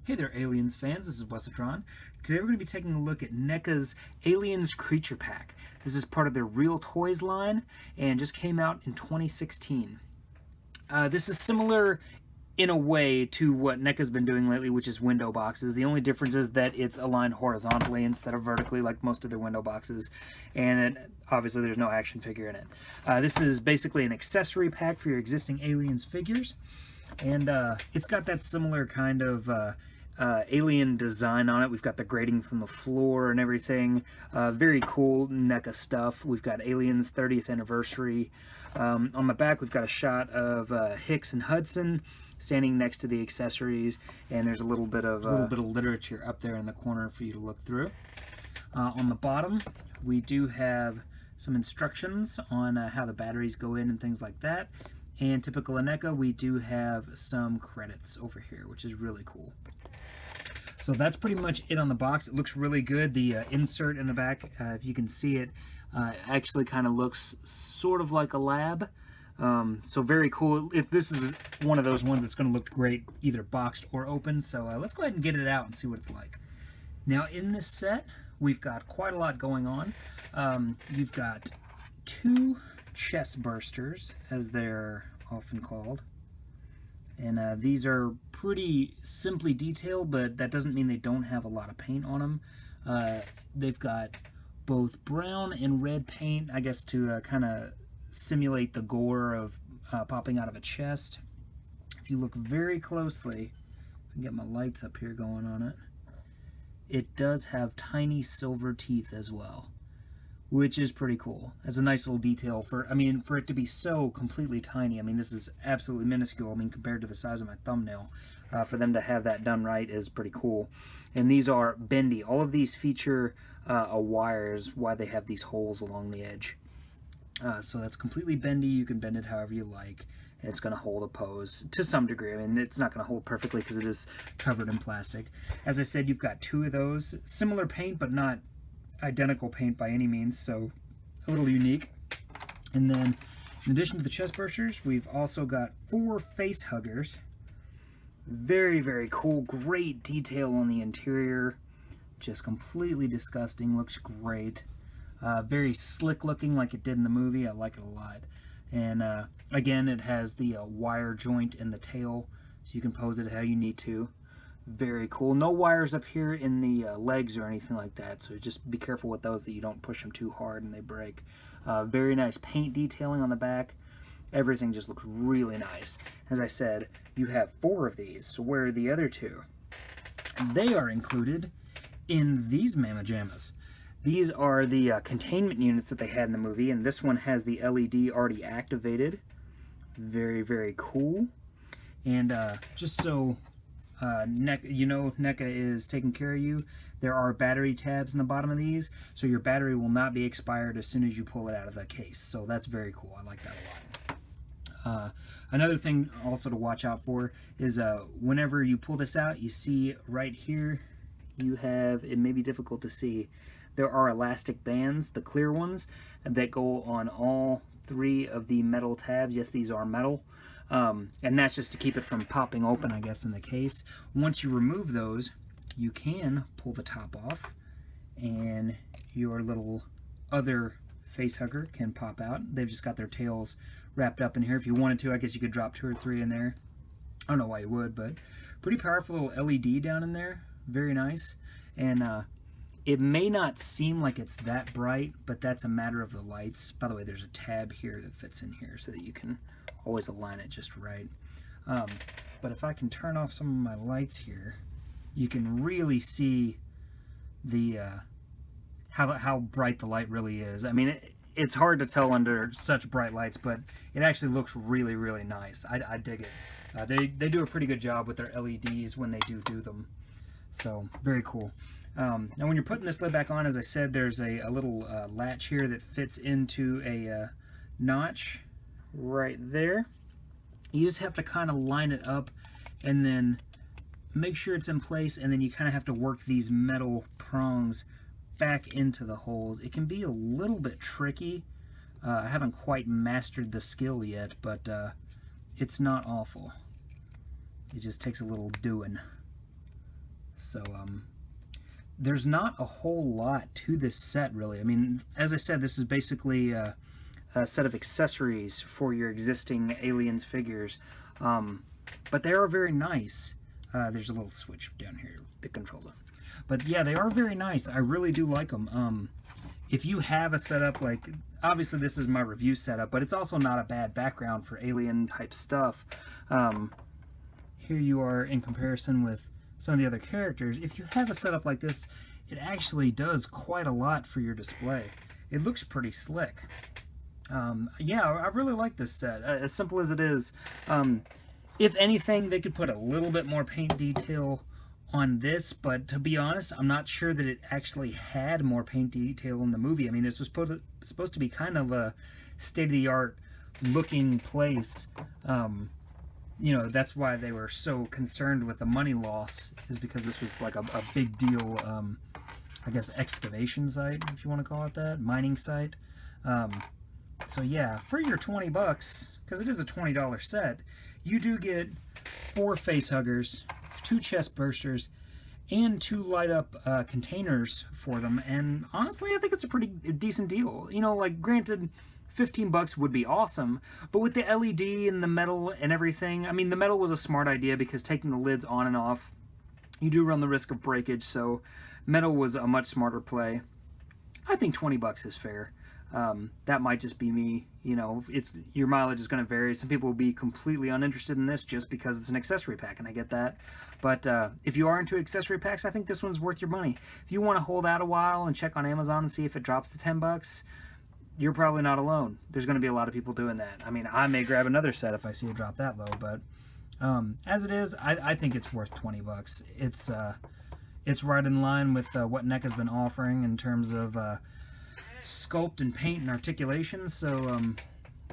Hey there, Aliens fans. This is Wesatron. Today we're going to be taking a look at NECA's Aliens Creature Pack. This is part of their Real Toys line and just came out in 2016. This is similar in a way to what NECA's been doing lately, which is window boxes. The only difference is that it's aligned horizontally instead of vertically like most of their window boxes, and obviously there's no action figure in it. This is basically an accessory pack for your existing Aliens figures, and it's got that similar kind of alien design on it. We've got the grating from the floor and everything. Very cool NECA stuff. We've got Aliens 30th anniversary. On the back we've got a shot of Hicks and Hudson standing next to the accessories, and there's a little bit of literature up there in the corner for you to look through. On the bottom we do have some instructions on how the batteries go in and things like that. And typical of NECA, we do have some credits over here, which is really cool. So that's pretty much it on the box. It looks really good. The insert in the back, if you can see it, actually kind of looks sort of like a lab. So very cool. This is one of those ones that's going to look great either boxed or open. So let's go ahead and get it out and see what it's like. Now in this set, we've got quite a lot going on. You've got two chest bursters, as they're often called. And these are pretty simply detailed, but that doesn't mean they don't have a lot of paint on them. They've got both brown and red paint, I guess, to kind of simulate the gore of popping out of a chest. If you look very closely, I can get my lights up here going on it, it does have tiny silver teeth as well, which is pretty cool. That's a nice little detail for, for it to be so completely tiny. This is absolutely minuscule, compared to the size of my thumbnail. For them to have that done right is pretty cool. And these are bendy. All of these feature a wire, is why they have these holes along the edge. So that's completely bendy. You can bend it however you like. And it's going to hold a pose to some degree. It's not going to hold perfectly because it is covered in plastic. As I said, you've got two of those. Similar paint, but not identical paint by any means, so a little unique. And then in addition to the chest bursters, we've also got 4 face huggers. Very, very cool. Great detail on the interior. Just completely disgusting. Looks great. Very slick looking, like it did in the movie. I like it a lot. And again, it has the wire joint in the tail, so you can pose it how you need to. Very cool. No wires up here in the legs or anything like that, so just be careful with those that you don't push them too hard and they break. Very nice paint detailing on the back. Everything just looks really nice. As I said, you have 4 of these, so where are the other 2? They are included in these Mamma Jammas. These are the containment units that they had in the movie, and this one has the LED already activated. Very, very cool. And just so NECA is taking care of you, there are battery tabs in the bottom of these, so your battery will not be expired as soon as you pull it out of the case. So that's very cool. I like that a lot. Another thing also to watch out for is whenever you pull this out, you see right here, you have, it may be difficult to see, there are elastic bands, the clear ones, that go on all 3 of the metal tabs. Yes, these are metal. And that's just to keep it from popping open, I guess, in the case. Once you remove those, you can pull the top off, and your little other face hugger can pop out. They've just got their tails wrapped up in here. If you wanted to, I guess you could drop 2 or 3 in there. I don't know why you would, but pretty powerful little LED down in there. Very nice. And it may not seem like it's that bright, but that's a matter of the lights. By the way, there's a tab here that fits in here so that you can always align it just right. But if I can turn off some of my lights here, you can really see the how bright the light really is. It's hard to tell under such bright lights, but it actually looks really, really nice. I dig it. They do a pretty good job with their LEDs when they do them. So very cool. Now when you're putting this lid back on, as I said, there's a little latch here that fits into a notch right there. You just have to kind of line it up and then make sure it's in place, and then you kind of have to work these metal prongs back into the holes. It can be a little bit tricky. I haven't quite mastered the skill yet, but it's not awful. It just takes a little doing. So there's not a whole lot to this set, really. I mean, as I said, this is basically a set of accessories for your existing Aliens figures, but they are very nice. There's a little switch down here that controls them. But yeah, they are very nice. I really do like them. If you have a setup like, obviously this is my review setup, but it's also not a bad background for alien type stuff. Here you are in comparison with some of the other characters. If you have a setup like this, it actually does quite a lot for your display. It looks pretty slick. Yeah, I really like this set, as simple as it is. If anything, they could put a little bit more paint detail on this, but to be honest, I'm not sure that it actually had more paint detail in the movie. I mean, this was supposed to be kind of a state-of-the-art looking place. You know, that's why they were so concerned with the money loss, is because this was like a big deal, I guess, excavation site, if you want to call it that, mining site. So yeah, for your 20 bucks, because it is a $20 set, you do get 4 face huggers, 2 chest bursters, and 2 light up containers for them. And honestly, I think it's a pretty decent deal. You know, like, granted, 15 bucks would be awesome, but with the LED and the metal and everything, I mean, the metal was a smart idea because taking the lids on and off, you do run the risk of breakage, so metal was a much smarter play. I think 20 bucks is fair. That might just be me. You know, your mileage is going to vary. Some people will be completely uninterested in this just because it's an accessory pack, and I get that. But if you are into accessory packs, I think this one's worth your money. If you want to hold out a while and check on Amazon and see if it drops to 10 bucks, you're probably not alone. There's going to be a lot of people doing that. I mean, I may grab another set if I see it drop that low, but as it is, I think it's worth 20 bucks. It's right in line with what NECA's been offering in terms of sculpt and paint and articulation, so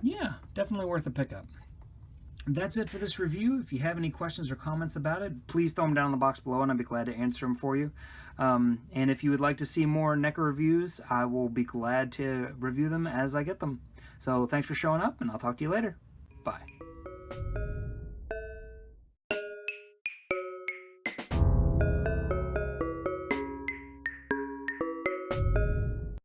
yeah, definitely worth a pickup. That's it for this review. If you have any questions or comments about it, please throw them down in the box below and I'll be glad to answer them for you. And if you would like to see more NECA reviews, I will be glad to review them as I get them. So thanks for showing up, and I'll talk to you later. Bye.